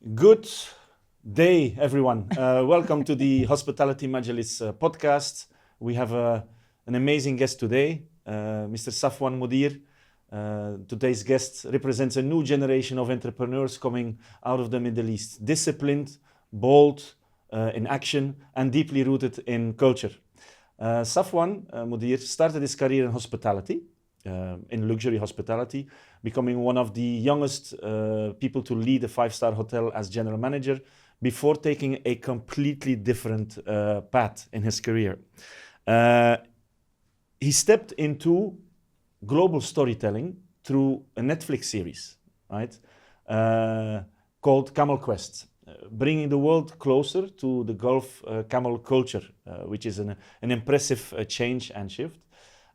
Good day, everyone. Welcome to the Hospitality Majlis podcast. We have an amazing guest today, Mr. Safwan Modir. Today's guest represents a new generation of entrepreneurs coming out of the Middle East, disciplined, bold, in action, and deeply rooted in culture. Safwan Modir started his career in hospitality, in luxury hospitality, becoming one of the youngest people to lead a five-star hotel as general manager before taking a completely different path in his career. He stepped into global storytelling through a Netflix series, right, called Camel Quest, bringing the world closer to the Gulf camel culture, which is an impressive change and shift.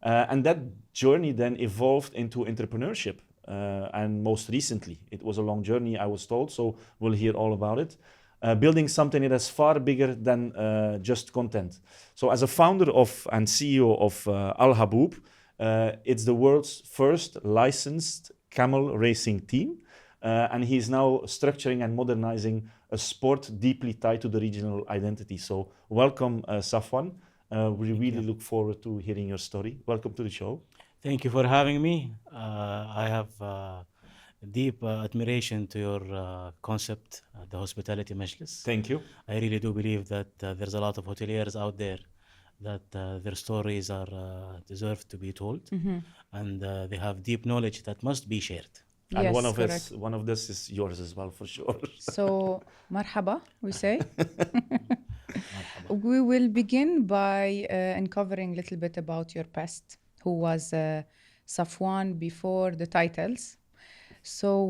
And that journey then evolved into entrepreneurship. And most recently, it was a long journey, I was told, so we'll hear all about it. Building something that is far bigger than just content. So as a founder of and CEO of Al Haboob, it's the world's first licensed camel racing team. And he's now structuring and modernizing a sport deeply tied to the regional identity. So welcome, Safwan. We really look forward to hearing your story. Welcome to the show. Thank you for having me. I have deep admiration to your concept, the Hospitality Majlis. Thank you. I really do believe that there's a lot of hoteliers out there that their stories are deserve to be told, and they have deep knowledge that must be shared. And Yes, one of correct. one of this is yours as well, for sure. So, marhaba, we say. We will begin by uncovering a little bit about your past, who was Safwan before the titles. So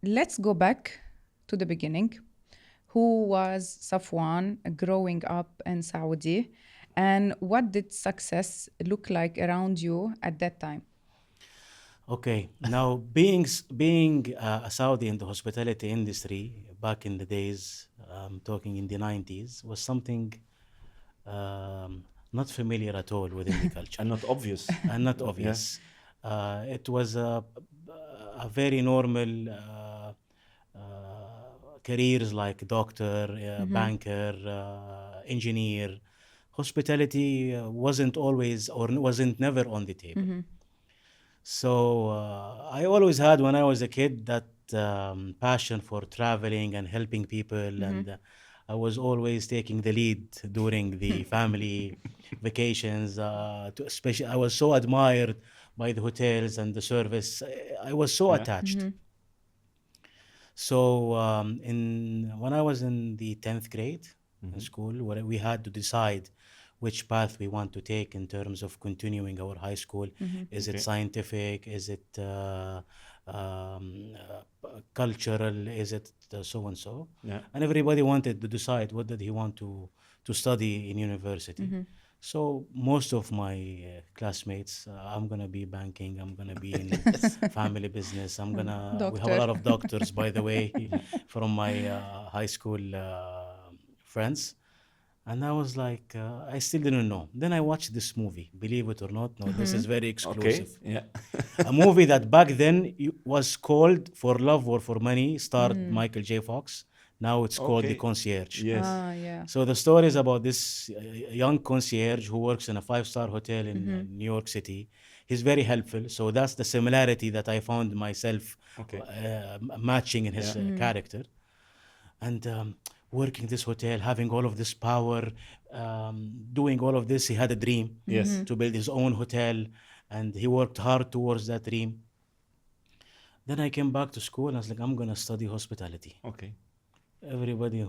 let's go back to the beginning. Who was Safwan growing up in Saudi, and what did success look like around you at that time? Okay, now being a Saudi in the hospitality industry back in the days, talking in the 90s, was something not familiar at all within the culture. And not obvious. And not obvious. It was a very normal careers like doctor, banker, engineer. Hospitality wasn't always or wasn't never on the table. So I always had, when I was a kid, that passion for traveling and helping people, and I was always taking the lead during the family vacations. Especially, I was so admired by the hotels and the service. I was so attached. So when I was in the 10th grade in school, where we had to decide which path we want to take in terms of continuing our high school. Is it scientific? Is it cultural? Is it so and so? Yeah. And everybody wanted to decide what did he want to study in university. So most of my classmates, I'm gonna be banking, I'm gonna be in family business, we have a Doctor. lot of doctors, by the way, from my high school friends. And I was like, I still didn't know. Then I watched this movie, believe it or not. No, this is very exclusive. Okay. Yeah. A movie that back then was called For Love or For Money, starred Michael J. Fox. Now it's called The Okay. Concierge. Yes. Yeah. So the story is about this young concierge who works in a five-star hotel in New York City. He's very helpful. So that's the similarity that I found myself Okay. matching in his character. And working this hotel, having all of this power, doing all of this, he had a dream Yes. to build his own hotel, and he worked hard towards that dream. Then I came back to school and I was like, I'm going to study hospitality. Okay. Everybody,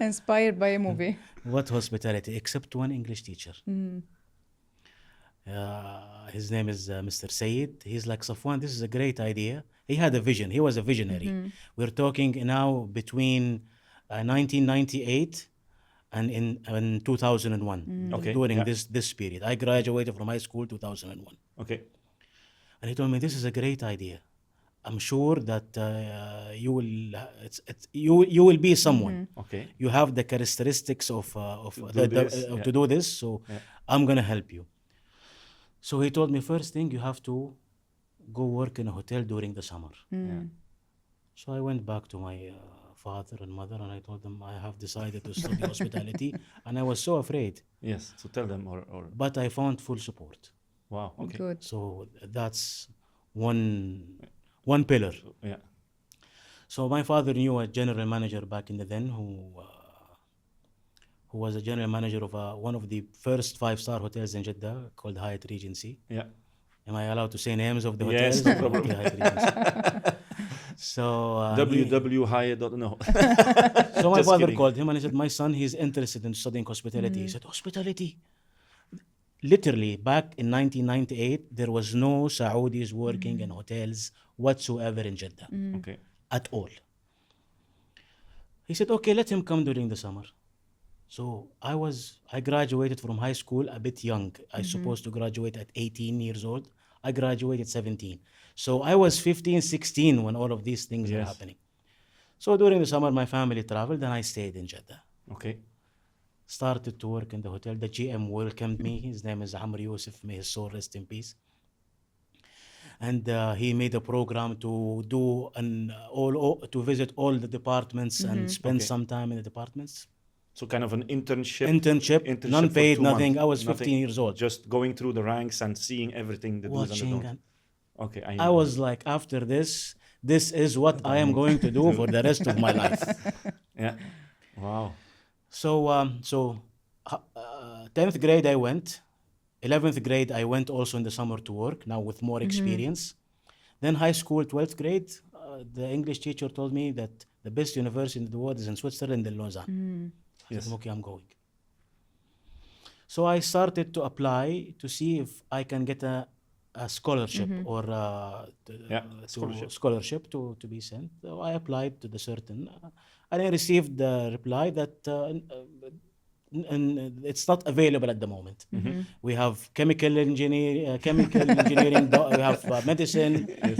Inspired by a movie. what hospitality? Except one English teacher. His name is Mr. Sayed. He's like, Safwan, this is a great idea. He had a vision. He was a visionary. We're talking now between 1998 and in 2001. Okay, During yeah. this period. I graduated from high school 2001. Okay. And he told me, this is a great idea. I'm sure that you will be someone. Okay. You have the characteristics of do this, yeah. to do this. So I'm gonna help you. So he told me, first thing, you have to go work in a hotel during the summer. Yeah. So I went back to my father and mother and I told them I have decided to study hospitality, and I was so afraid. Yes. So tell them, or But I found full support. wow. Okay. Good. So that's one pillar. Yeah. So my father knew a general manager back in the then who was a general manager of one of the first 5-star hotels in Jeddah called Hyatt Regency. Yeah. Am I allowed to say names of the Yes, hotels? no problem. Okay, Hyatt Regency. So WW Hyatt. No. so my Just father kidding. called him and he said, my son, he's interested in studying hospitality. He said, hospitality? Literally, back in 1998, there was no Saudis working in hotels whatsoever in Jeddah Okay. at all. He said, okay, let him come during the summer. So I graduated from high school a bit young. I supposed to graduate at 18 years old. I graduated 17. So I was 15, 16 when all of these things were Yes. happening. So during the summer, my family traveled and I stayed in Jeddah. Okay. Started to work in the hotel. The GM welcomed me. His name is Amr Yusuf. May his soul rest in peace. And he made a program to do to visit all the departments and spend Okay. some time in the departments. So kind of an internship. Internship, none for paid, 2 nothing. months. I was 15 Nothing. years old. Just going through the ranks and seeing everything. The do's and the Watching, don'ts. and Okay. I was like, after this is what I am going to do for the rest of my life. Yeah. Wow. So 10th grade I went. 11th grade I went also in the summer to work, now with more experience. Then high school, 12th grade, the English teacher told me that the best university in the world is in Switzerland, in Lausanne. I Yes. said, okay, I'm going. So I started to apply to see if I can get a scholarship or scholarship to be sent. So I applied to the certain, and I received the reply that it's not available at the moment. We have chemical engineering, we have medicine,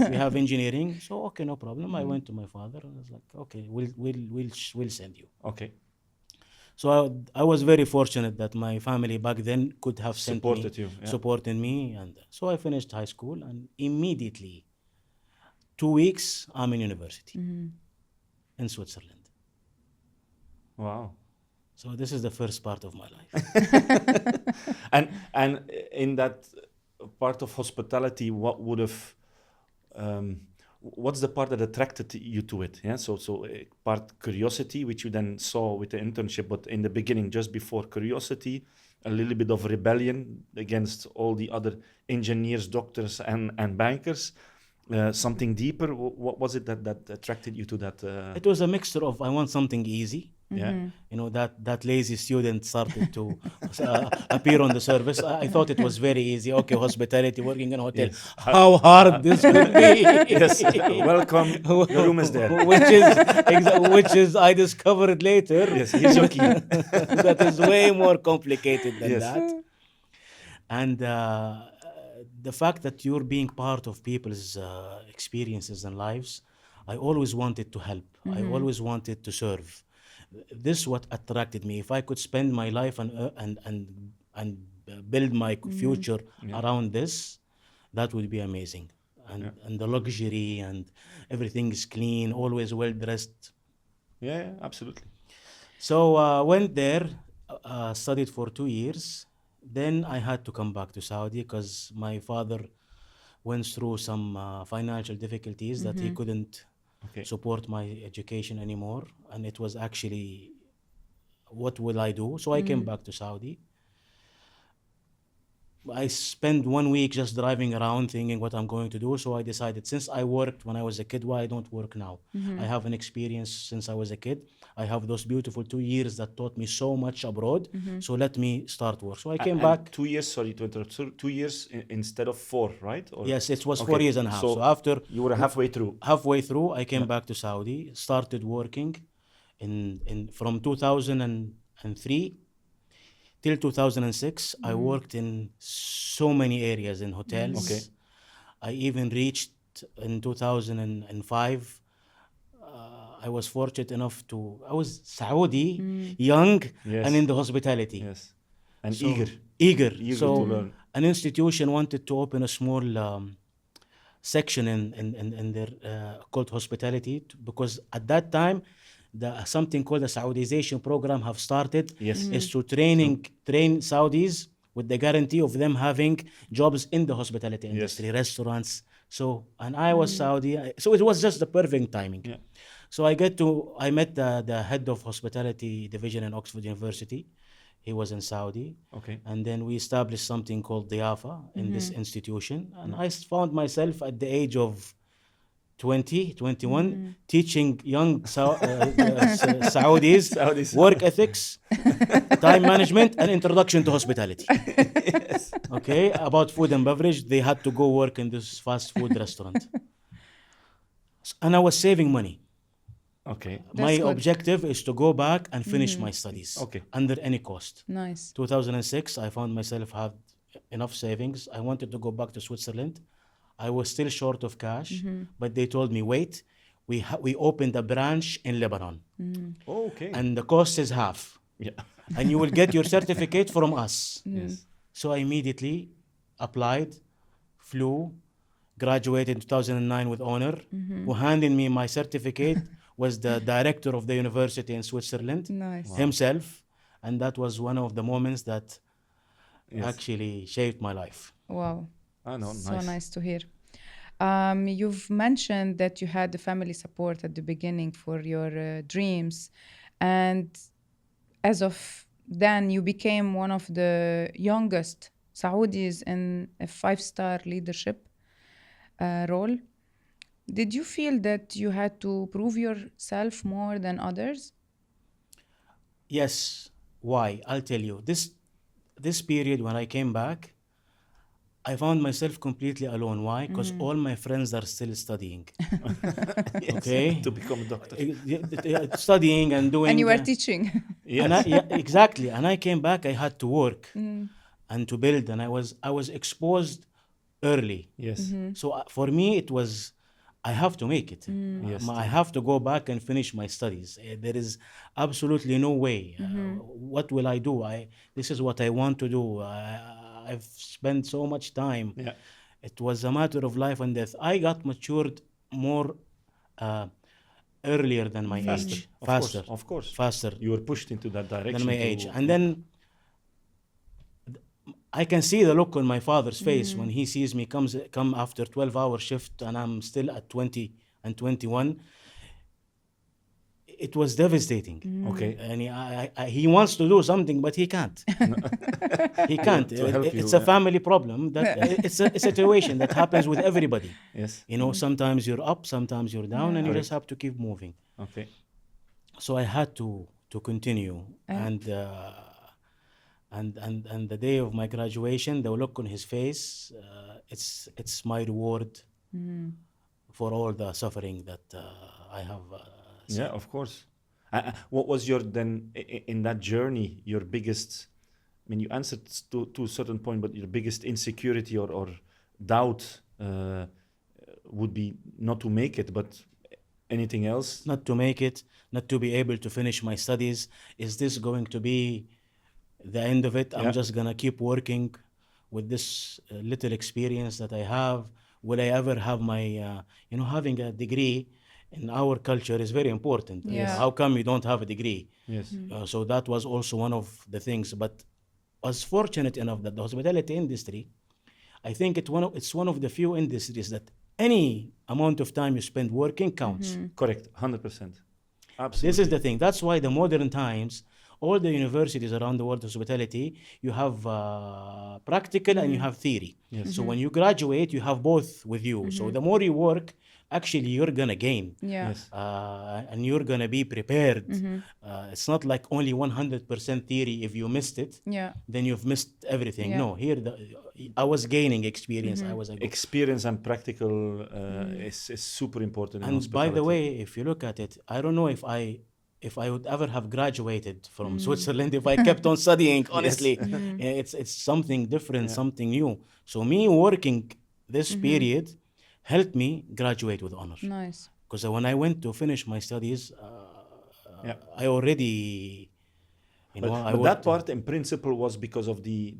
we have engineering. So okay, no problem. I went to my father and I was like, okay, we'll send you. Okay. So I was very fortunate that my family back then could have Supported you, yeah. supported me, and so I finished high school, and immediately, 2 weeks, I'm in university in Switzerland. Wow. So this is the first part of my life. And in that part of hospitality, what would have what's the part that attracted you to it? Yeah, so part curiosity, which you then saw with the internship, but in the beginning, just before curiosity, a little bit of rebellion against all the other engineers, doctors, and bankers. Something deeper. What was it that attracted you to that? It was a mixture of I want something easy. Yeah. You know, that lazy student started to appear on the surface. I thought it was very easy. Okay, hospitality, working in a hotel. Yes. How hard this could be. Yes. Welcome. The room is there. which is I discovered later. Yes, here's your key. That is way more complicated than Yes. that. And the fact that you're being part of people's experiences and lives, I always wanted to help. I always wanted to serve. This is what attracted me. If I could spend my life and build my future around this, that would be amazing. And the luxury and everything is clean, always well dressed. Yeah, absolutely. So went there, studied for 2 years. Then I had to come back to Saudi because my father went through some financial difficulties that he couldn't support my education anymore. And it was actually, what will I do? So I came back to Saudi. I spent 1 week just driving around thinking what I'm going to do. So I decided, since I worked when I was a kid, why I don't work now? I have an experience since I was a kid. I have those beautiful 2 years that taught me so much abroad. So let me start work. So I came back. 2 years, sorry to interrupt. So 2 years instead of 4, right? Or? Yes, it was 4 years and a half. So So after you were halfway through. I came back to Saudi, started working from 2003 till 2006. I worked in so many areas in hotels. Okay. I even reached in 2005. I was fortunate enough I was Saudi, young, Yes. and in the hospitality. Yes. And So- eager. Eager. Eager So to learn. an institution wanted to open a small section in their called hospitality, because at that time something called the Saudization program have started. Yes. Is to train Saudis with the guarantee of them having jobs in the hospitality industry, restaurants. So, and I was Saudi, so it was just the perfect timing. Yeah. So I met the head of hospitality division in Oxford University. He was in Saudi. Okay. And then we established something called Diafa in this institution. And I found myself at the age of 20, 21, teaching young Saudis work ethics, time management, and introduction to hospitality. Okay, about food and beverage. They had to go work in this fast food restaurant. And I was saving money. Okay. My good. objective is to go back and finish my studies Okay. under any cost. Nice. 2006, I found myself had enough savings. I wanted to go back to Switzerland. I was still short of cash, but they told me, wait, we opened a branch in Lebanon, Oh, okay. and the cost is half, Yeah. and you will get your certificate from us. Yes. So I immediately applied, flew, graduated in 2009 with honor. Who handed me my certificate was the director of the university in Switzerland Nice. himself, and that was one of the moments that Yes. actually shaped my life. Wow. I know. So Nice. nice to hear. You've mentioned that you had the family support at the beginning for your dreams, and as of then you became one of the youngest Saudis in a 5-star leadership role. Did you feel that you had to prove yourself more than others? Yes. Why? I'll tell you. This period when I came back, I found myself completely alone. Why? Because all my friends are still studying. Yes. Okay. To become a doctor. Studying and doing. And you were teaching. Yes. And exactly. And I came back. I had to work and to build, and I was exposed early. Yes. So for me, it was, I have to make it. Yes. I have to go back and finish my studies. There is absolutely no way. What will I do? This is what I want to do. I've spent so much time. Yeah. It was a matter of life and death. I got matured more earlier than my age. Faster. Of course. Faster You were pushed into that direction. than my to- age. And then I can see the look on my father's face when he sees me come after 12-hour shift and I'm still at 20 and 21. It was devastating. Okay. And he wants to do something, but he can't. He can't. To help It's you, a family problem. That it's a situation that happens with everybody. Yes. You know, sometimes you're up, sometimes you're down, and you Correct. just have to keep moving. Okay. So I had to continue, and the day of my graduation, the look on his face, it's my reward for all the suffering that I have. Yeah, of course. What was your then in that journey? Your biggest, I mean, you answered to a certain point, but your biggest insecurity or doubt would be not to make it, but anything else? Not to make it, not to be able to finish my studies. Is this going to be the end of it? I'm Yeah. just gonna keep working with this little experience that I have. Will I ever have my, having a degree in our culture is very important. Yeah. How come you don't have a degree? Yes. So that was also one of the things. But I was fortunate enough that the hospitality industry, I think it's one of the few industries that any amount of time you spend working counts. Correct. 100%. Absolutely. This is the thing. That's why the modern times, all the universities around the world, hospitality, you have practical and you have theory. Yes. So when you graduate, you have both with you. So the more you work, actually you're gonna gain. Yeah. Yes. And you're gonna be prepared. It's not like only 100% theory. If you missed it, Yeah. then you've missed everything. Yeah. No, here I was gaining experience. I was a good. Experience and practical is super important. In And by the hospitality. way, if you look at it, I don't know if I would ever have graduated from Switzerland if I kept on studying. Honestly, it's something different, something new. So me working this period helped me graduate with honor. Nice. Because when I went to finish my studies, I already, But that part in principle was because of the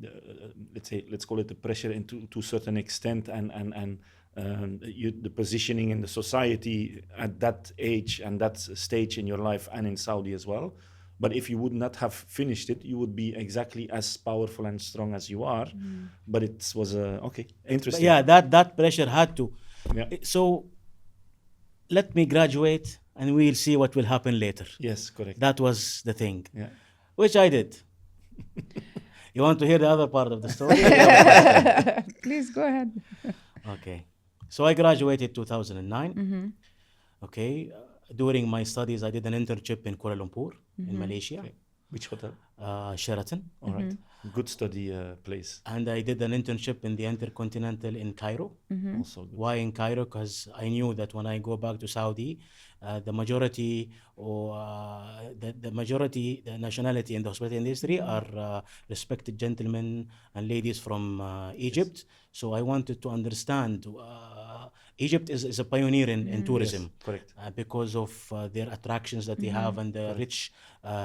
let's call it the pressure to a certain extent and the positioning in the society at that age and that stage in your life and in Saudi as well. But if you would not have finished it, you would be exactly as powerful and strong as you are. But it was okay, But interesting. yeah, that pressure had to. Yeah. So let me graduate and we'll see what will happen later. Yes, correct. That was the thing, Yeah. which I did. You want to hear the other part of the story? Please go ahead. Okay. So I graduated 2009. Okay. During my studies, I did an internship in Kuala Lumpur, in Malaysia, Okay. Which hotel? Sheraton. All right. Good study place. And I did an internship in the Intercontinental in Cairo. Also good. Why in Cairo? Because I knew that when I go back to Saudi, the majority or the nationality in the hospitality industry are respected gentlemen and ladies from Egypt. So I wanted to understand. Egypt is a pioneer in tourism. Yes, correct. Because of their attractions that they have and the rich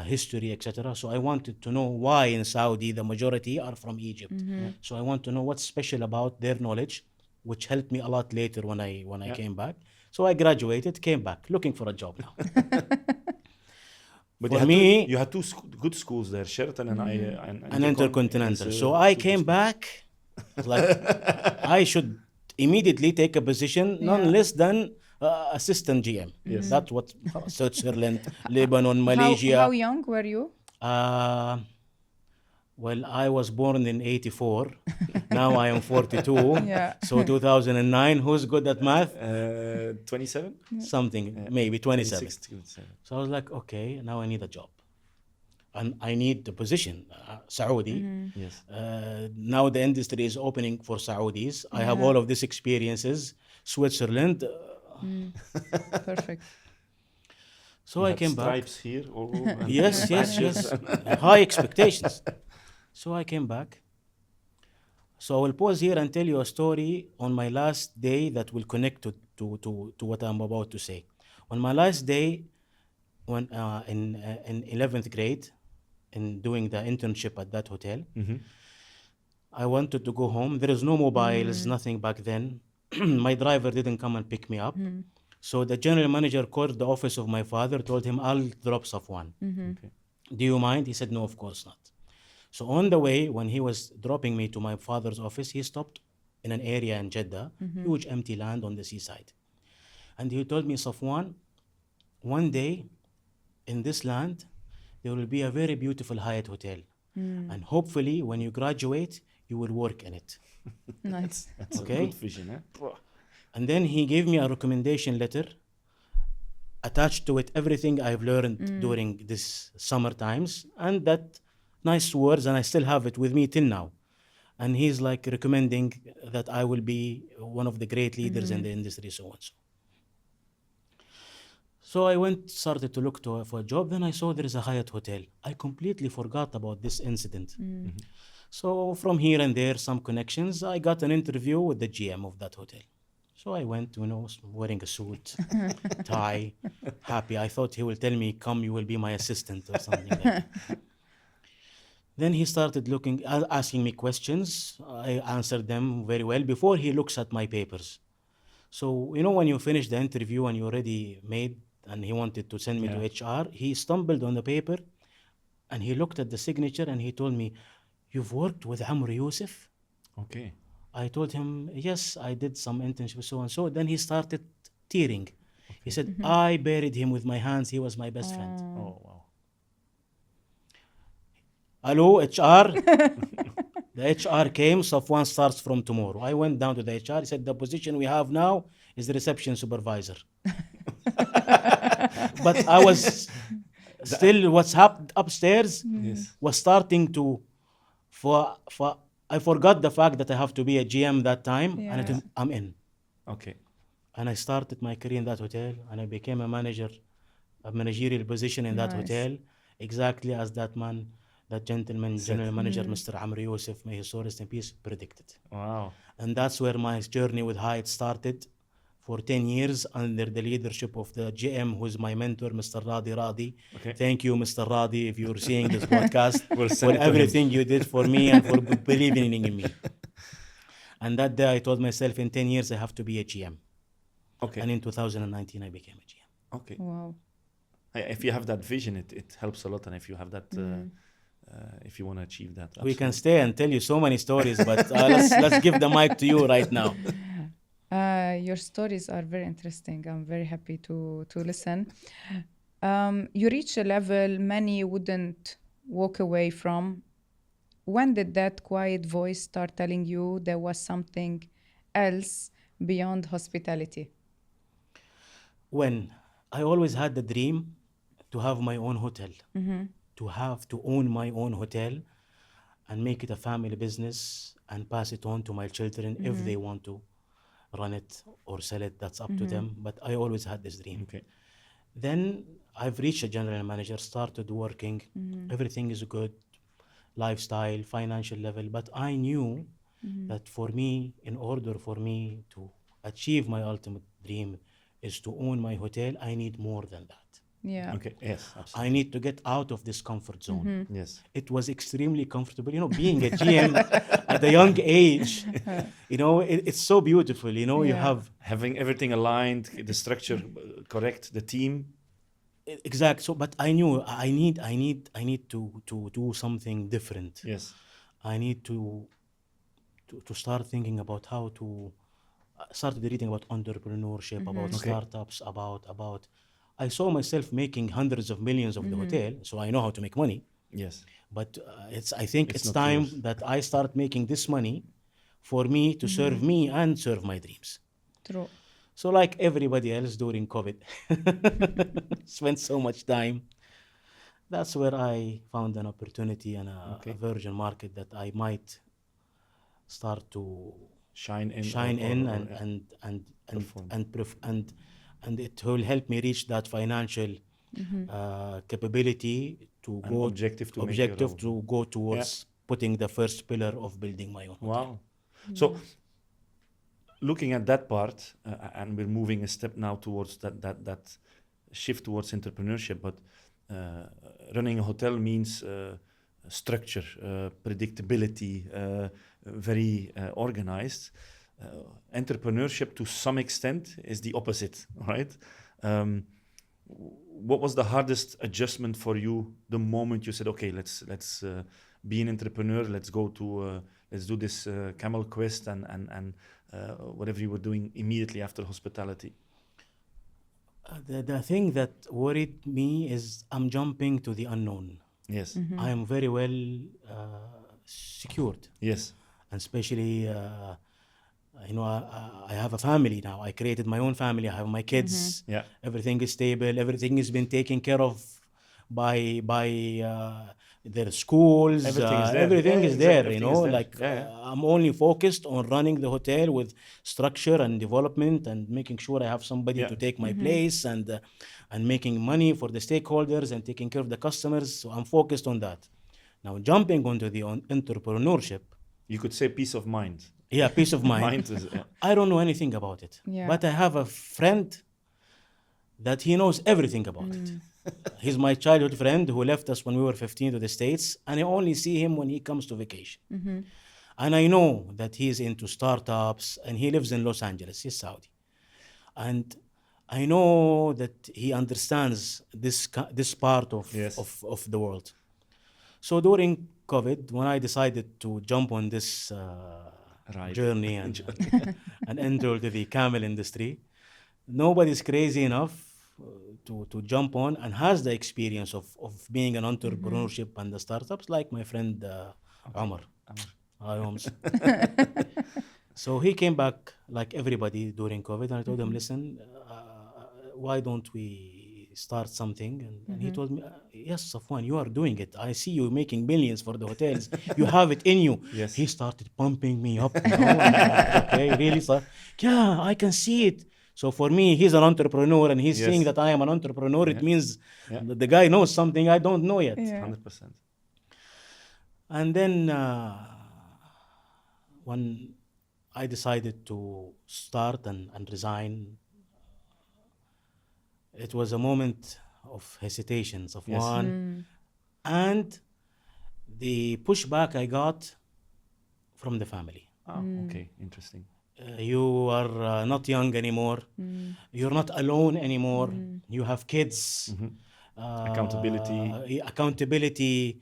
history, etc. So I wanted to know why in Saudi the majority are from Egypt. So I want to know what's special about their knowledge, which helped me a lot later when I came back. So I graduated, came back, looking for a job now. But For you had me- you had two good schools there, Sheraton and An Intercontinental. So I came back, like I should immediately take a position none less than assistant GM. Yes. That's what Switzerland, Lebanon, Malaysia. How young were you? Well, I was born in 84. Now I am 42. Yeah. So 2009, who's good at math? 27? Something, maybe 27. 26, 27. So I was like, okay, now I need a job. And I need the position, Saudi. Yes. Now the industry is opening for Saudis. I have all of these experiences. Switzerland. Perfect. So You I had came back. stripes here. And Yes. patches. High expectations. So I came back. So I will pause here and tell you a story on my last day that will connect to what I'm about to say. On my last day, when in 11th grade, in doing the internship at that hotel, I wanted to go home. There is no mobiles, nothing back then. My driver didn't come and pick me up. So the general manager called the office of my father, told him, I'll drop Safwan. Okay. Do you mind? He said, no, of course not. So on the way, when he was dropping me to my father's office, he stopped in an area in Jeddah, huge empty land on the seaside. And he told me, Safwan, one day in this land, there will be a very beautiful Hyatt hotel. And hopefully, when you graduate, you will work in it. Nice. That's Okay. a good vision, eh? And then he gave me a recommendation letter. Attached to it, everything I've learned during this summer times. And that nice words, and I still have it with me till now. And he's like recommending that I will be one of the great leaders in the industry, so and so. So I started to look for a job. Then I saw there is a Hyatt hotel. I completely forgot about this incident. So from here and there, some connections, I got an interview with the GM of that hotel. So I went, wearing a suit, tie, happy. I thought he will tell me, come, you will be my assistant or something like that. Then he started asking me questions. I answered them very well before he looks at my papers. So, when you finish the interview and you already made, and he wanted to send me to HR, he stumbled on the paper and he looked at the signature and he told me, you've worked with Amr Yusuf? Okay. I told him, yes, I did some internship, so and so. Then he started tearing. He said, I buried him with my hands. He was my best friend. Oh, wow. Hello, HR. The HR came. Safwan starts from tomorrow. I went down to the HR. He said, the position we have now is the reception supervisor. But I was still, what's happened upstairs was starting to, I forgot the fact that I have to be a GM that time, and I Yeah. told him, I'm in. Okay. And I started my career in that hotel, and I became a managerial position in that Nice. hotel, exactly as that man, that gentleman, general manager, Mr. Amr Yusuf, may his soul rest in peace, predicted. Wow. And that's where my journey with Hyatt started for 10 years under the leadership of the GM, who's my mentor, Mr. Radi. Okay. Thank you, Mr. Radi, if you're seeing this podcast, We'll for send it to him. everything you did for me and for believing in me. And that day I told myself in 10 years I have to be a GM. Okay. And in 2019 I became a GM. Okay. Wow. If you have that vision, it helps a lot, and if you have that, if you want to achieve that, We can absolutely. stay and tell you so many stories, but let's give the mic to you right now. Your stories are very interesting. I'm very happy to listen. You reach a level many wouldn't walk away from. When did that quiet voice start telling you there was something else beyond hospitality? When I always had the dream to have my own hotel, to own my own hotel and make it a family business and pass it on to my children if they want to run it or sell it, that's up to them. But I always had this dream. Okay. Then I've reached a general manager, started working, everything is good, lifestyle, financial level, but I knew that for me, in order for me to achieve my ultimate dream is to own my hotel, I need more than that. Yeah. Okay. Yes. I Absolutely. need to get out of this comfort zone. Yes. It was extremely comfortable, being a GM at a young age, it's so beautiful, you Yeah. have Having everything aligned, the structure correct, the team. exact. So, but I knew I need to do something different. Yes. I need to start thinking about how to started reading about entrepreneurship, about Okay. startups, about. I saw myself making hundreds of millions of the hotel, so I know how to make money. Yes. But I think It's it's not time yours. that I start making this money for me to serve me and serve my dreams. True. So like everybody else during COVID, spent so much time. That's where I found an opportunity and a virgin market that I might start to Shine in. shine in yeah. Perform. and it will help me reach that financial capability to An go objective to make your objective own. to go towards putting the first pillar of building my own. Wow. So, looking at that part, and we're moving a step now towards that shift towards entrepreneurship. But running a hotel means structure, predictability, very organized. Entrepreneurship, to some extent, is the opposite, right? What was the hardest adjustment for you the moment you said, okay, let's be an entrepreneur, let's go to let's do this camel quest and whatever you were doing immediately after hospitality? The thing that worried me is I'm jumping to the unknown. Yes. I am very well secured, Yes. and especially I have a family now. I created my own family. I have my kids. Yeah. Everything is stable. Everything has been taken care of by their schools. Everything is there. Everything Yeah, is exactly. there. Everything is there. I'm only focused on running the hotel with structure and development and making sure I have somebody to take my place and making money for the stakeholders and taking care of the customers. So I'm focused on that. Now jumping onto the entrepreneurship. You could say peace of mind. Yeah, peace of mind. Mind is, I don't know anything about it. Yeah. But I have a friend that he knows everything about it. He's my childhood friend who left us when we were 15 to the States, and I only see him when he comes to vacation. And I know that he's into startups, and he lives in Los Angeles. He's Saudi. And I know that he understands this part of the world. So during COVID, when I decided to jump on this journey and enter to the camel industry, nobody's crazy enough to jump on and has the experience of being an entrepreneurship and the startups, like my friend Omar. Hi, Homs. So he came back like everybody during COVID, and I told him, listen, why don't we start something? And he told me, yes, Safwan, you are doing it. I see you making millions for the hotels. You have it in you. Yes. He started pumping me up. Okay, really? Yeah, I can see it. So for me, he's an entrepreneur, and he's seeing that I am an entrepreneur. It means that the guy knows something I don't know yet. 100%. And then when I decided to start and resign, it was a moment of hesitations of one, and the pushback I got from the family. Okay, interesting. You are not young anymore. You're not alone anymore. You have kids. Accountability. Accountability.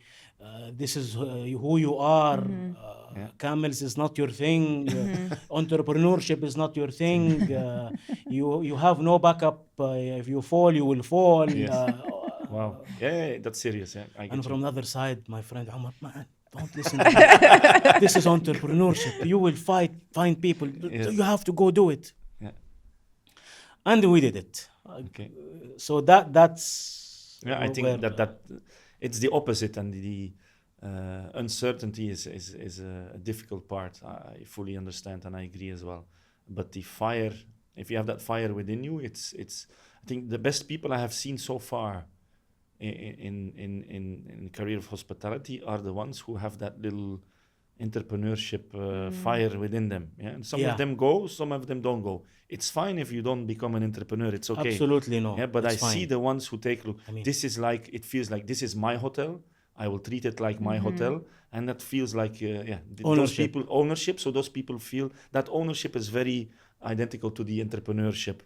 This is who you are. Camels is not your thing. Entrepreneurship is not your thing. You have no backup. If you fall, you will fall. Yes. Wow. Yeah, that's serious. Yeah, I get And you. from the other side, my friend Omar, man, don't listen to that. This is entrepreneurship. You will find people. Yes. You have to go do it. Yeah. And we did it. Okay. So that's Yeah, I think where, that it's the opposite, and the uncertainty is a difficult part. I fully understand, and I agree as well. But the fire, if you have that fire within you, it's. I think the best people I have seen so far in career of hospitality are the ones who have that little entrepreneurship fire within them. Yeah, and some of them go, some of them don't go. It's fine if you don't become an entrepreneur. It's okay. Absolutely no. Yeah, but it's I see fine. the ones who take look. I mean- This is like, it feels like this is my hotel. I will treat it like my hotel, and that feels like those Ownership. people ownership. So those people feel that ownership is very identical to the entrepreneurship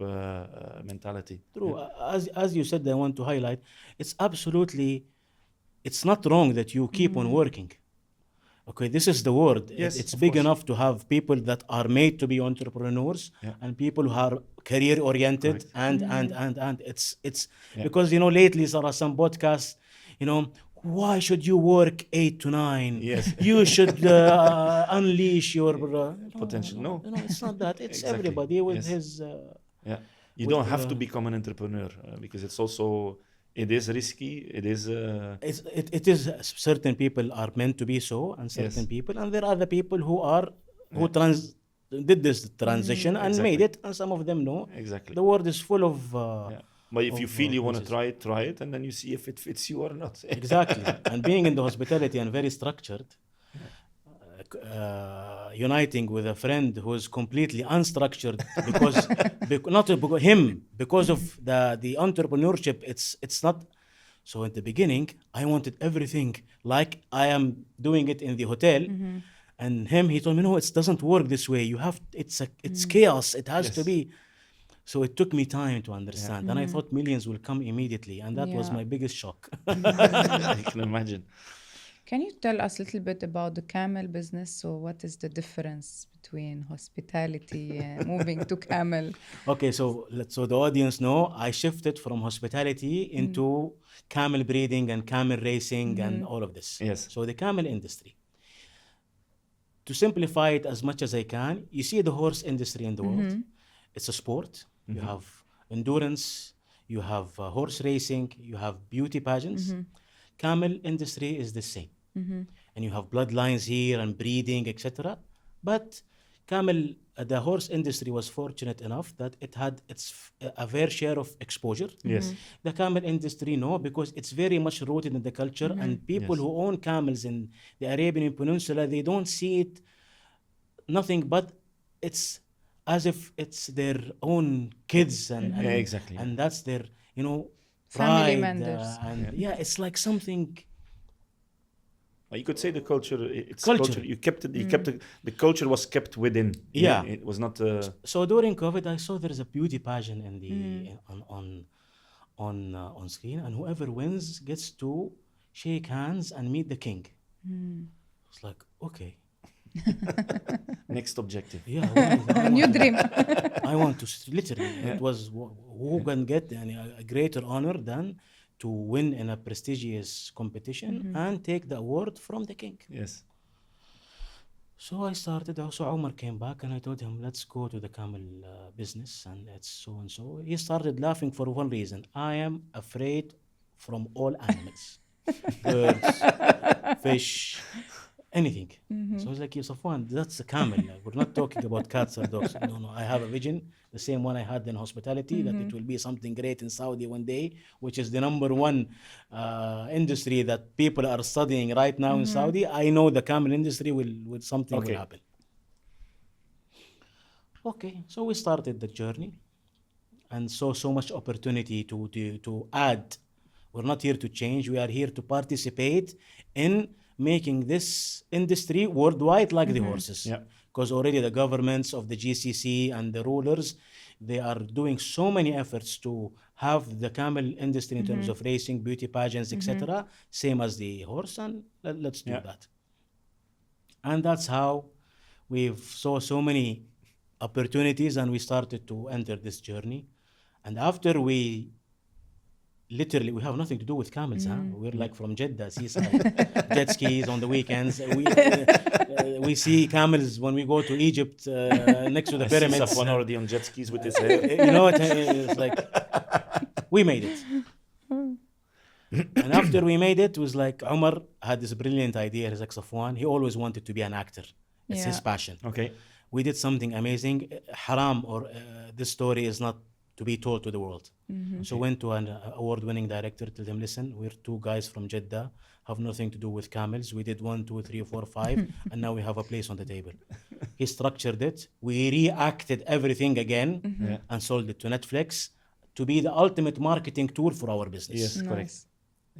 mentality. True. As you said, I want to highlight, it's not wrong that you keep on working. Okay, this is the world. Yes, It's of big course. enough to have people that are made to be entrepreneurs and people who are career oriented and it's because lately there are some podcasts, why should you work 8 to 9? Yes. You should unleash your Potential. No. it's not that. It's Exactly. everybody with Yes. his Yeah, you with don't have the- to become an entrepreneur because it's also, it is risky. It is. it is certain people are meant to be so, and certain Yes. people, and there are the people who did this transition and Exactly. made it, and some of them no. Exactly. The world is full of Yeah. But if you of, feel you want to places. try it, and then you see if it fits you or not. Exactly. And being in the hospitality and very structured, uniting with a friend who is completely unstructured because of the entrepreneurship, it's not. So in the beginning, I wanted everything like I am doing it in the hotel. And he told me, no, it doesn't work this way. It's chaos. It has to Yes. be. So it took me time to understand. And I thought millions will come immediately. And that was Yeah. my biggest shock. I can imagine. Can you tell us a little bit about the camel business? So what is the difference between hospitality and moving to camel? Okay, so the audience know I shifted from hospitality into camel breeding and camel racing and all of this. Yes. So the camel industry. To simplify it as much as I can, you see the horse industry in the world. It's a sport. You have endurance, you have horse racing, you have beauty pageants. Camel industry is the same. And you have bloodlines here and breeding, etc. But the horse industry was fortunate enough that it had a fair share of exposure. Yes. The camel industry, no, because it's very much rooted in the culture, and people Yes. who own camels in the Arabian Peninsula, they don't see it nothing but it's as if it's their own kids and Yeah, exactly. and that's their Family pride, members. and it's like something. You could say the culture. It's Culture. culture. You kept it. You kept it. The culture was kept within. Yeah. It was not. So during COVID, I saw there is a beauty pageant in the on screen, and whoever wins gets to shake hands and meet the king. It's like, okay, Next objective. yeah, why- New dream. I want to literally. It was who can get a greater honor than to win in a prestigious competition and take the award from the king. Yes. So I started. So Omar came back and I told him, let's go to the camel business, and it's so and so. He started laughing for one reason. I am afraid from all animals, birds, fish, anything. So I was like, Safwan, that's a camel. We're not talking about cats or dogs. No, I have a vision, the same one I had in hospitality, that it will be something great in Saudi one day, which is the number one industry that people are studying right now in Saudi. I know the camel industry will something Okay. will happen. Okay, so we started the journey and saw so much opportunity to add. We're not here to change. We are here to participate in making this industry worldwide like the horses. Yeah. because already the governments of the GCC and the rulers, they are doing so many efforts to have the camel industry in terms of racing, beauty pageants, etc., same as the horse, and let's do that. And that's how we've saw so many opportunities, and we started to enter this journey. And after we have nothing to do with camels, huh? We're like from Jeddah, seaside, jet skis on the weekends. We see camels when we go to Egypt next to the pyramids. Safwan already on jet skis with his hair. You know, it's like we made it. And after we made it, was like Umar had this brilliant idea. He's like, Safwan, he always wanted to be an actor. It's his passion. Okay. We did something amazing. Haram, or this story is not to be told to the world. So went to an award-winning director, told him, listen, we're two guys from Jeddah, have nothing to do with camels. We did 1, 2, 3, 4, 5, and now we have a place on the table. He structured it. We reacted everything again and sold it to Netflix to be the ultimate marketing tool for our business. Yes, Nice. correct.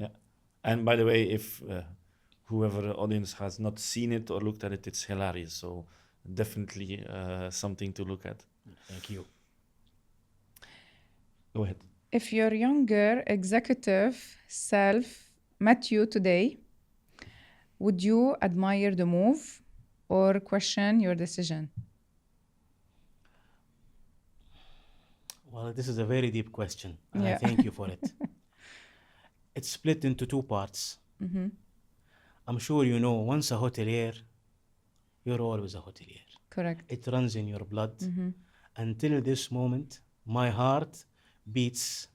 Yeah. And by the way, if whoever audience has not seen it or looked at it, it's hilarious. So definitely something to look at. Thank you. Go ahead. If your younger executive self met you today, would you admire the move or question your decision? Well, this is a very deep question, and I Yeah. thank you for it. It's split into two parts. I'm sure you know, once a hotelier, you're always a hotelier. Correct. It runs in your blood. Until this moment, my heart beats.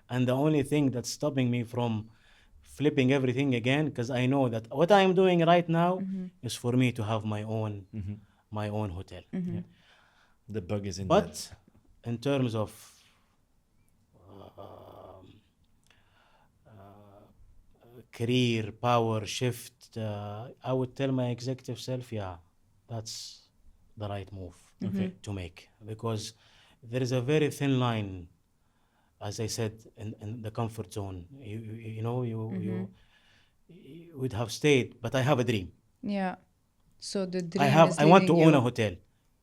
And the only thing that's stopping me from flipping everything again, because I know that what I'm doing right now is for me to have my own hotel. The bug is in there. But in terms of career, power, shift, I would tell my executive self, yeah, that's the right move to make. Because there is a very thin line, as I said, in the comfort zone. You would have stayed, but I have a dream. Yeah. So the dream is I want to leading own you. a hotel.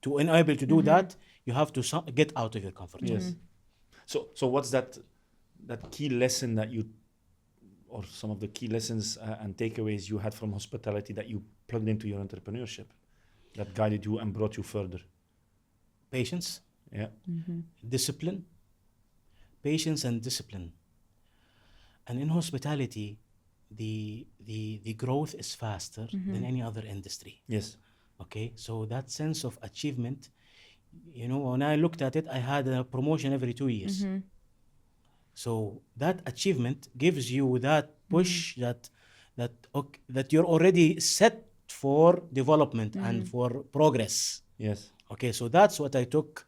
To enable to do that, you have to get out of your comfort zone. Yes. So what's that key lesson that you, or some of the key lessons and takeaways you had from hospitality that you plugged into your entrepreneurship, that guided you and brought you further? Patience, Yeah. discipline, patience and discipline. And in hospitality, the growth is faster than any other industry. Yes. Okay, so that sense of achievement, when I looked at it, I had a promotion every 2 years. So that achievement gives you that push that you're already set for development and for progress. Yes. Okay, so that's what I took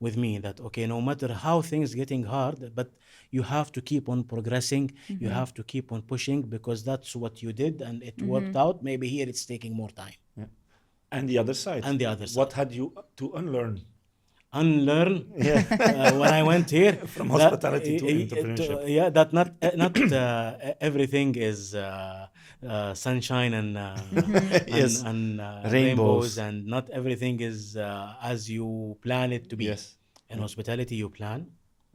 with me, that, okay, no matter how things getting hard, but you have to keep on progressing, you have to keep on pushing, because that's what you did and it worked out. Maybe here it's taking more time. Yeah. And the other side. What had you to unlearn? Unlearn when I went here From hospitality to entrepreneurship. that not everything is sunshine and Yes. and Rainbows. and not everything is as you plan it to be. Yes. In hospitality, you plan,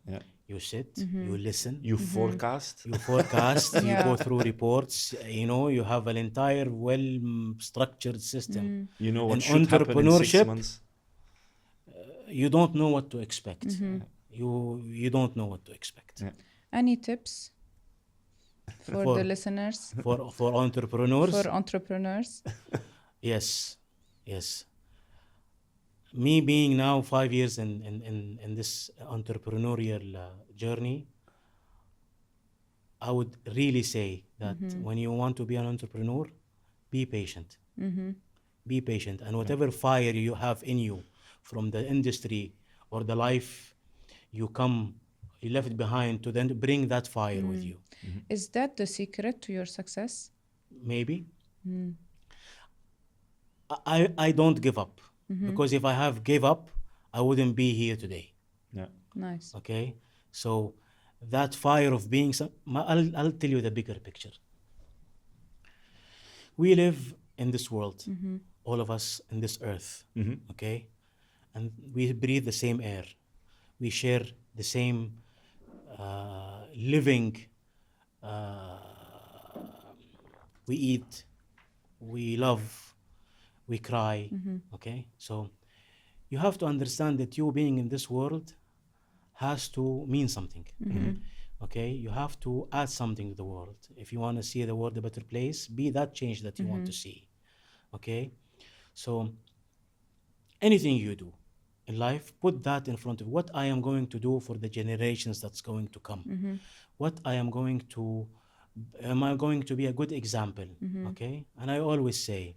Yeah. you sit, you listen, You forecast. you forecast, you Yeah. go through reports. You have an entire well-structured system. You know what In should happen in 6 entrepreneurship, months. You don't know what to expect. You don't know what to expect. Yeah. Any tips for the listeners? For entrepreneurs? For entrepreneurs? Yes. Me being now 5 years in this entrepreneurial journey, I would really say that when you want to be an entrepreneur, be patient. Be patient. And whatever fire you have in you from the industry or the life you left behind, to then bring that fire with you. Is that the secret to your success? Maybe. I don't give up. Because if I have gave up, I wouldn't be here today. Yeah. Nice. Okay? So that fire of being I'll tell you the bigger picture. We live in this world. all of us in this earth, Mm-hmm. okay? And we breathe the same air. We share the same living. Uh, we eat, we love, we cry, okay? So you have to understand that you being in this world has to mean something. Okay, you have to add something to the world. If you want to see the world a better place, be that change that you want to see. Okay, so anything you do in life, put that in front of what I am going to do for the generations that's going to come. What I am going to, am I going to be a good example? Okay, and I always say,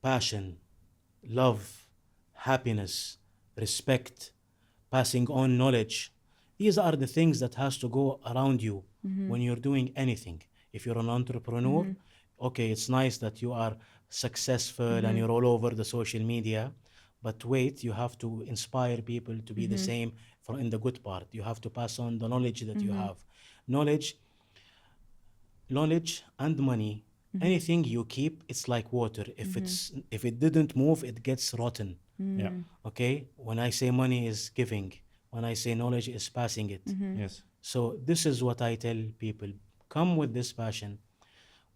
passion, love, happiness, respect, passing on knowledge. These are the things that has to go around you when you're doing anything. If you're an entrepreneur, okay, it's nice that you are successful and you're all over the social media, but wait, you have to inspire people to be the same for in the good part. You have to pass on the knowledge that you have. Knowledge and money, anything you keep, it's like water. If it didn't move, it gets rotten. Yeah. Okay, when I say money is giving, when I say knowledge is passing it. Yes. So this is what I tell people: come with this passion,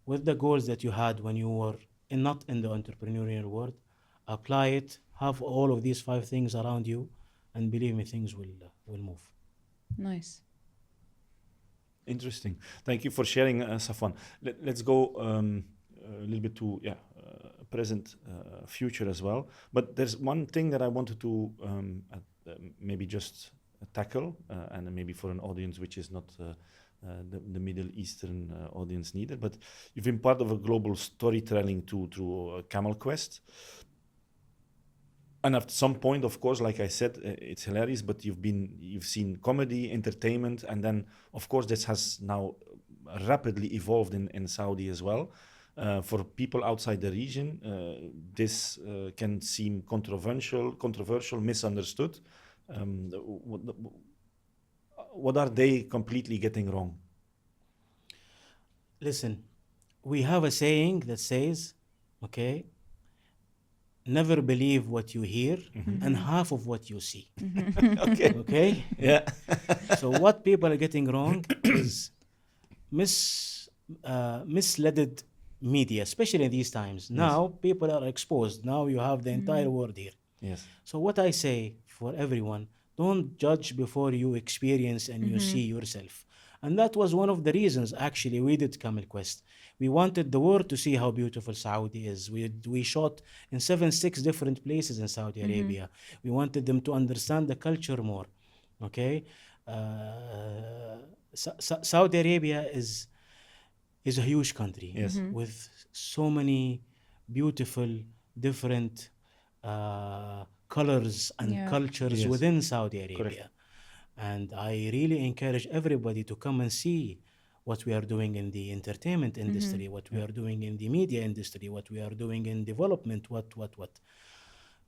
with the goals that you had when you were not in the entrepreneurial world, apply it, have all of these 5 things around you, and believe me, things will move. Nice. Interesting. Thank you for sharing, Safwan. Let's go a little bit to present, future as well. But there's one thing that I wanted to maybe just tackle, and maybe for an audience which is not the Middle Eastern audience neither. But you've been part of a global storytelling through Camel Quest. And at some point, of course, like I said, it's hilarious, but you've seen comedy, entertainment, and then, of course, this has now rapidly evolved in Saudi as well. For people outside the region, this can seem controversial, misunderstood. What are they completely getting wrong? Listen, we have a saying that says, okay, never believe what you hear and half of what you see. Okay. Okay? Yeah. So what people are getting wrong is misled media, especially in these times. Now people are exposed. Now you have the entire world here. Yes. So what I say for everyone, don't judge before you experience and you see yourself. And that was one of the reasons, actually, we did Camel Quest. We wanted the world to see how beautiful Saudi is. We shot in 6 different places in Saudi Arabia. We wanted them to understand the culture more. Okay? Saudi Arabia is a huge country with so many beautiful, different colors and cultures within Saudi Arabia. Correct. And I really encourage everybody to come and see what we are doing in the entertainment industry, what we are doing in the media industry, what we are doing in development, what.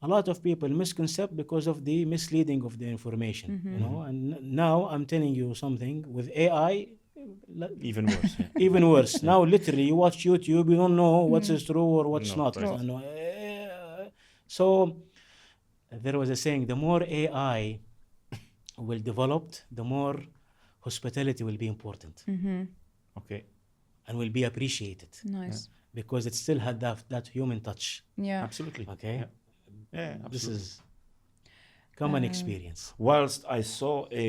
A lot of people misconcept because of the misleading of the information, you know. And now I'm telling you something with AI, Even worse. Yeah. even worse. Now, literally, you watch YouTube, you don't know what's is true or what's No, not. correct. You know, so there was a saying: the more AI will develop, the more hospitality will be important Okay. and will be appreciated Nice. because it still had that human touch. Yeah. Absolutely. Okay, Yeah, absolutely. this is common experience. Whilst I saw a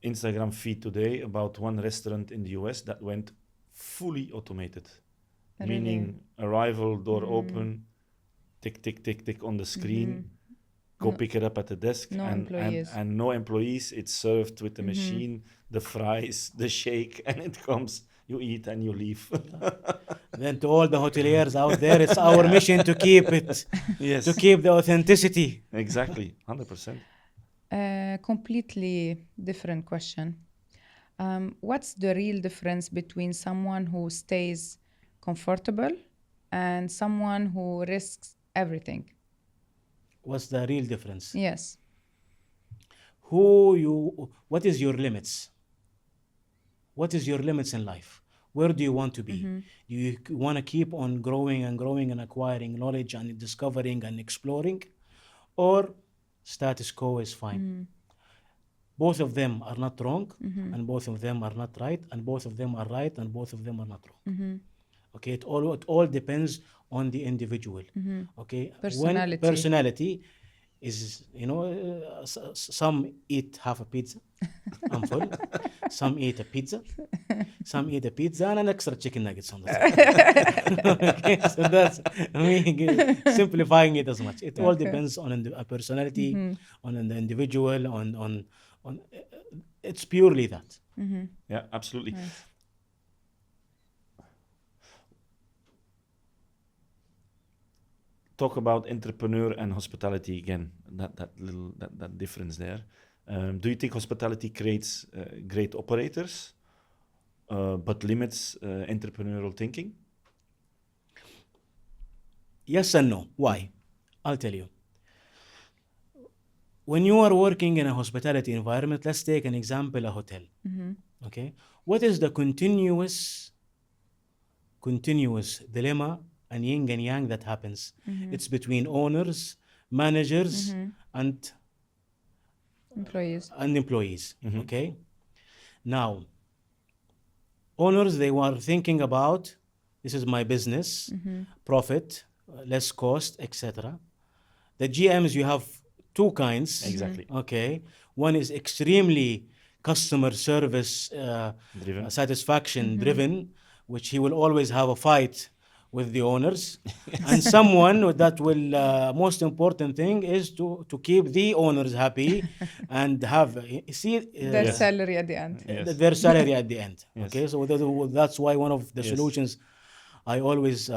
Instagram feed today about one restaurant in the US that went fully automated, Really? meaning arrival, door open, tick, tick, tick, tick on the screen, go pick it up at the desk, No and employees. no employees. It's served with the machine, the fries, the shake, and it comes. You eat and you leave. Then to all the hoteliers out there, it's our mission to keep it, Yes, to keep the authenticity. exactly, 100%. Completely different question. What's the real difference between someone who stays comfortable and someone who risks everything? What's the real difference? Yes. What is your limits? What is your limits in life? Where do you want to be? Do you want to keep on growing and growing and acquiring knowledge and discovering and exploring, or status quo is fine? Both of them are not wrong, and both of them are not right, and both of them are right, and both of them are not wrong. Okay, it all depends on the individual. Okay, Personality. When personality is, some eat half a pizza, I'm full. Some eat a pizza. Some eat a pizza and an extra chicken nuggets on the side. Okay, so that's simplifying it as much. It all depends on a personality, on an individual, on it's purely that. Yeah, absolutely. Nice. Talk about entrepreneur and hospitality again. That difference there. Do you think hospitality creates great operators, but limits entrepreneurial thinking? Yes and no. Why? I'll tell you. When you are working in a hospitality environment, let's take an example, a hotel. Okay, what is the continuous dilemma and yin and yang that happens? It's between owners, managers, and employees. Okay, now owners, they were thinking about, this is my business, profit, less cost, etc. The GMs, you have two kinds. Exactly. Okay, one is extremely customer service Driven. satisfaction driven, which he will always have a fight with the owners, and someone that will most important thing is to keep the owners happy and have Their salary at the end. Yes. their salary at the end. Yes. Okay, so that's why one of the solutions I always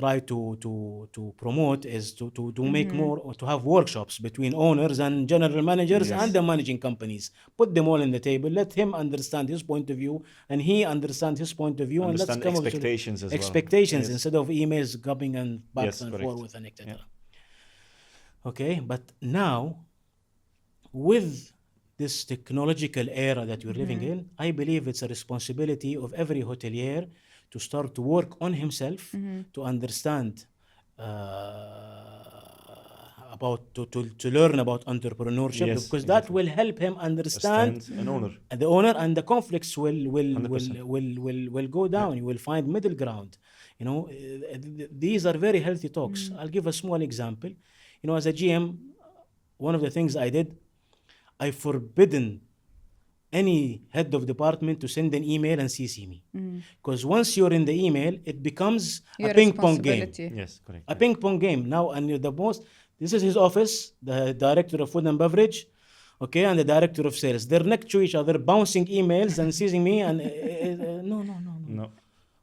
try to promote is to make more, or to have workshops between owners and general managers and the managing companies. Put them all in the table. Let him understand his point of view, and he understand his point of view, Understand and let's come expectations up as with well. expectations Yes. instead of emails coming and back Yes, and correct. forth and etc. Okay, but now with this technological era that we're living in, I believe it's a responsibility of every hotelier to start to work on himself, to understand to learn about entrepreneurship, Yes, because that exactly. will help him understand Stand an owner. the owner, and the conflicts will 100%. go down. You will find middle ground. These are very healthy talks. I'll give a small example. As a GM, one of the things I did, I forbidden any head of department to send an email and CC me. Because once you're in the email, it becomes Your a ping pong game. responsibility. Yes, correct. A ping pong game. Now, and this is his office, the director of food and beverage, okay, and the director of sales. They're next to each other, bouncing emails and seizing me, and no. No,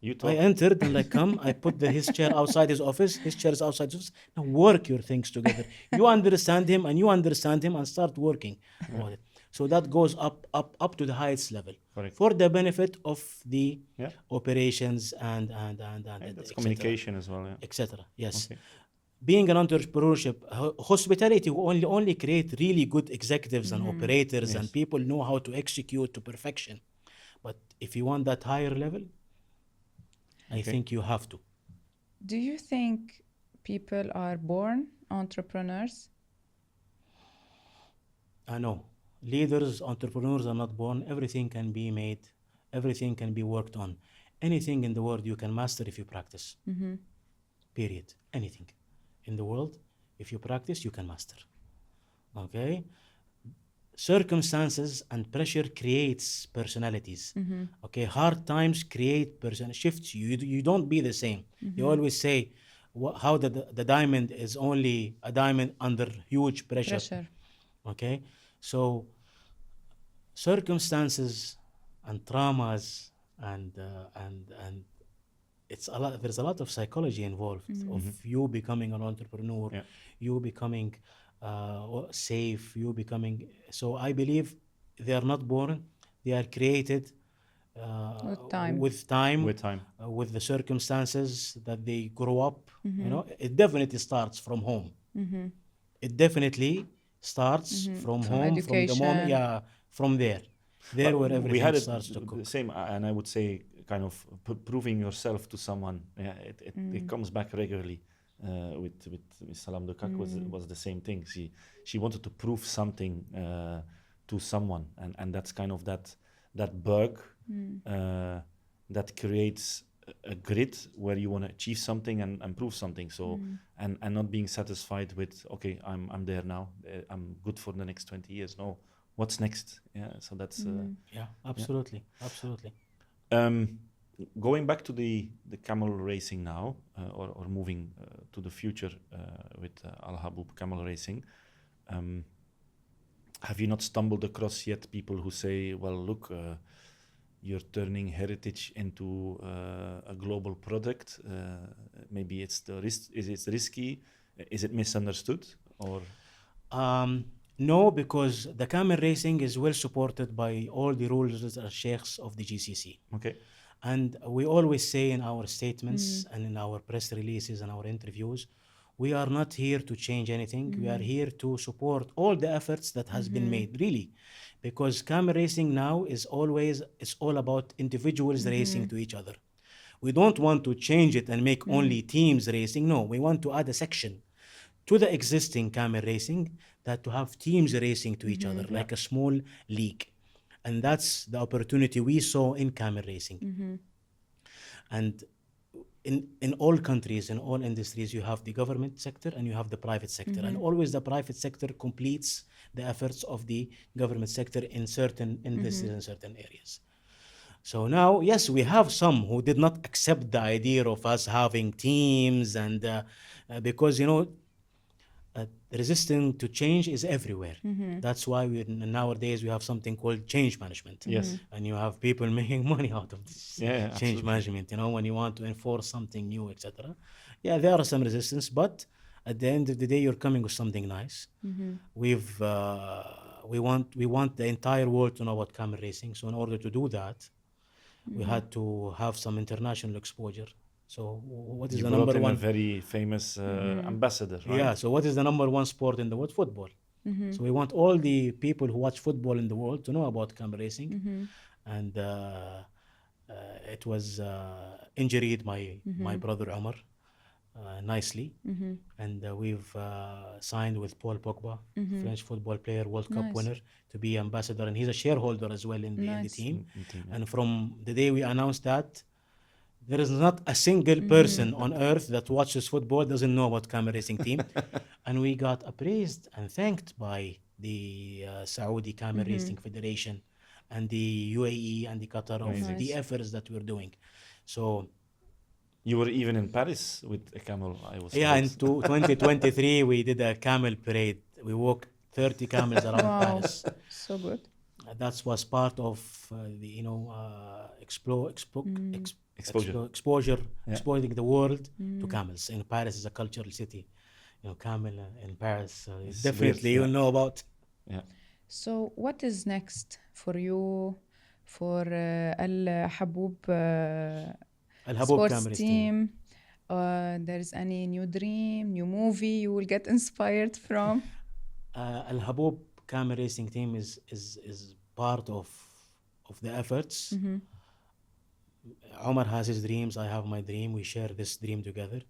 you I talk. entered and come, I put his chair outside his office, his chair is outside his office. Now work your things together. You understand him and you understand him, and start working on it. So that goes up to the highest level. Correct. For the benefit of the Yeah. operations and That's communication as well. Yeah. etc. Yes. Okay. Being an entrepreneurship, hospitality will only create really good executives and operators, and people know how to execute to perfection. But if you want that higher level, I think you have to. Do you think people are born entrepreneurs? No. Leaders, entrepreneurs are not born. Everything can be made. Everything can be worked on. Anything in the world you can master if you practice. Period. Anything in the world, if you practice, you can master. Okay? Circumstances and pressure creates personalities. Okay? Hard times create shifts you. You don't be the same. They always say how the diamond is only a diamond under huge pressure. Okay? So circumstances and traumas and it's a lot. There's a lot of psychology involved of you becoming an entrepreneur, you becoming safe, you becoming. So I believe they are not born; they are created with time, with the circumstances that they grow up. It definitely starts from home. It definitely starts from home, education. from the moment, from there where everything We had it starts to cook. the same, and I would say kind of proving yourself to someone. Yeah, it comes back regularly. With Miss Salam Dukak was the same thing. She wanted to prove something to someone, and that's kind of that bug that creates a grit where you want to achieve something and prove something. So and not being satisfied with, okay, I'm there now, I'm good for the next 20 years. No, what's next? Yeah, so that's Yeah, absolutely. Going back to the camel racing now, or moving to the future with Al Haboob camel racing. Have you not stumbled across yet people who say, well, look, you're turning heritage into a global product? Maybe it's is it risky? Is it misunderstood? Or No, because the camel racing is well supported by all the rules and sheikhs of the GCC. okay, And we always say in our statements and in our press releases and our interviews, we are not here to change anything. We are here to support all the efforts that has been made, really. Because camel racing now is it's all about individuals racing to each other. We don't want to change it and make only teams racing. No, we want to add a section to the existing camel racing that to have teams racing to each other, like a small league. And that's the opportunity we saw in camel racing. And in all countries, in all industries, you have the government sector and you have the private sector. And always the private sector completes the efforts of the government sector in certain industries and certain areas. So now, yes, we have some who did not accept the idea of us having teams, and because, resisting to change is everywhere. That's why nowadays we have something called change management. Yes. And you have people making money out of this change absolutely. management, when you want to enforce something new, etc. Yeah, there are some resistance, but at the end of the day, you're coming with something nice. We want the entire world to know about camel racing. So in order to do that, we had to have some international exposure. So what is you the brought number in one? a very famous ambassador, right? Yeah, so what is the number one sport in the world? Football. So we want all the people who watch football in the world to know about camel racing. And it was injured my brother Omar nicely. And we've signed with Paul Pogba, French football player, World Cup winner, to be ambassador. And he's a shareholder as well in the team. And from the day we announced that, there is not a single person on earth that watches football doesn't know about camel racing team. And we got appraised and thanked by the Saudi Camel Racing Federation and the UAE and the Qatar of the efforts that we're doing. So you were even in Paris with a camel, I was yeah, told. in 2023 we did a camel parade. We walked 30 camels around Paris. So good. That was part of the exposure, exposing the world to camels. And Paris is a cultural city. Camel in Paris, definitely you'll know about. Yeah. So what is next for you, for Al Haboob Al Haboob sports Camel team? There's any new dream, new movie you will get inspired from? Al Haboob Camel Racing team is part of the efforts. Omar has his dreams, I have my dream. We share this dream together.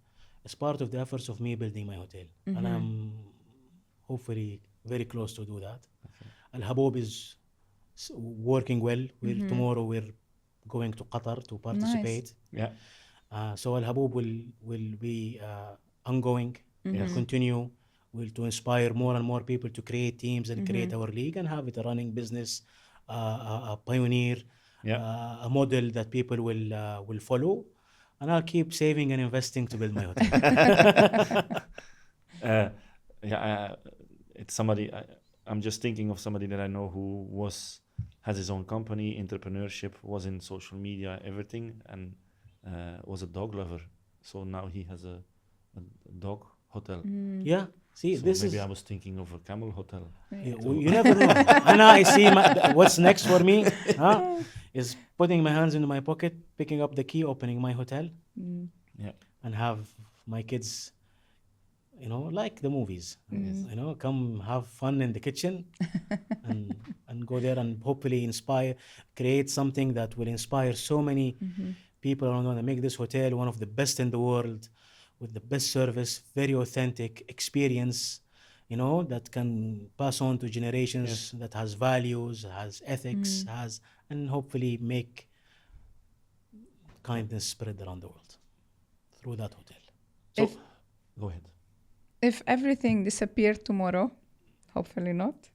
It's part of the efforts of me building my hotel. And I'm hopefully very close to do that. Al Haboob is working well. Tomorrow we're going to Qatar to participate. Yeah. So Al Haboob will be ongoing, continue, to inspire more and more people to create teams and create our league and have it a running business, a pioneer, a model that people will follow. And I'll keep saving and investing to build my hotel. It's somebody. I'm just thinking of somebody that I know who has his own company, entrepreneurship, was in social media, everything, and was a dog lover. So now he has a dog hotel. Yeah. See, So this maybe is. I was thinking of a camel hotel. You never know. And I see what's next for me is putting my hands into my pocket, picking up the key, opening my hotel, Yeah. and have my kids like the movies. Come have fun in the kitchen and go there and hopefully create something that will inspire so many people around to make this hotel one of the best in the world, with the best service, very authentic experience, that can pass on to generations, that has values, has ethics, and hopefully make kindness spread around the world through that hotel. So, If- go ahead. If everything disappeared tomorrow, hopefully not,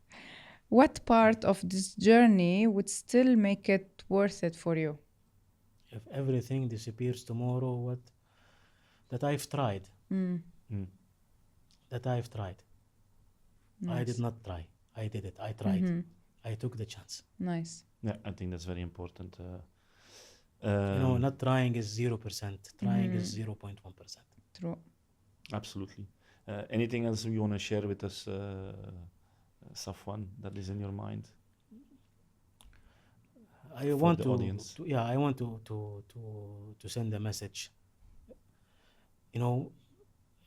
what part of this journey would still make it worth it for you? If everything disappears tomorrow, that I've tried. Mm. That I've tried. I did not try. I did it. I tried. I took the chance. Nice. Yeah, I think that's very important. Not trying is 0%. Trying is 0.1%. True. Absolutely. Anything else you want to share with us, Safwan, that is in your mind? I want the audience. I want to send a message.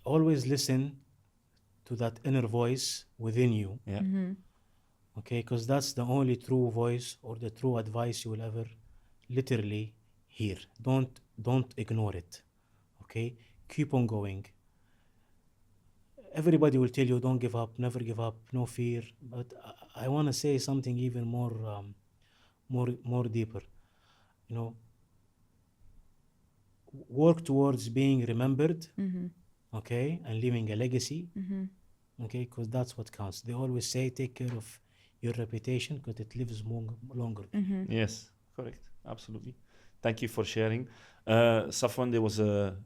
Always listen to that inner voice within you. Yeah. Okay, because that's the only true voice or the true advice you will ever literally hear. Don't ignore it. Okay, keep on going. Everybody will tell you don't give up, never give up, no fear. But I want to say something even more deeper. Work towards being remembered, okay, and leaving a legacy, okay, because that's what counts. They always say take care of your reputation because it lives longer. Yes, correct. Absolutely. Thank you for sharing. Safwan, there was a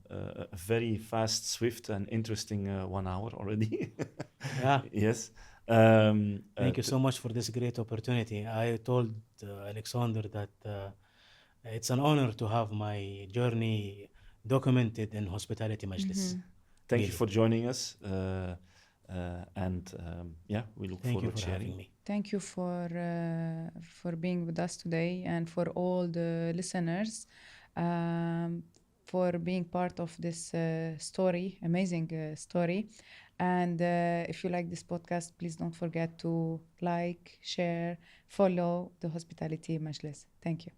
very fast, swift, and interesting 1 hour already. Yeah. Yes. Thank you so much for this great opportunity. I told Alexander that it's an honor to have my journey documented in Hospitality Majlis. Thank you Really. for joining us. We look Thank you forward for to sharing. having me. Thank you for being with us today, and for all the listeners, for being part of this story, amazing story. And if you like this podcast, please don't forget to like, share, follow the Hospitality Majlis. Thank you.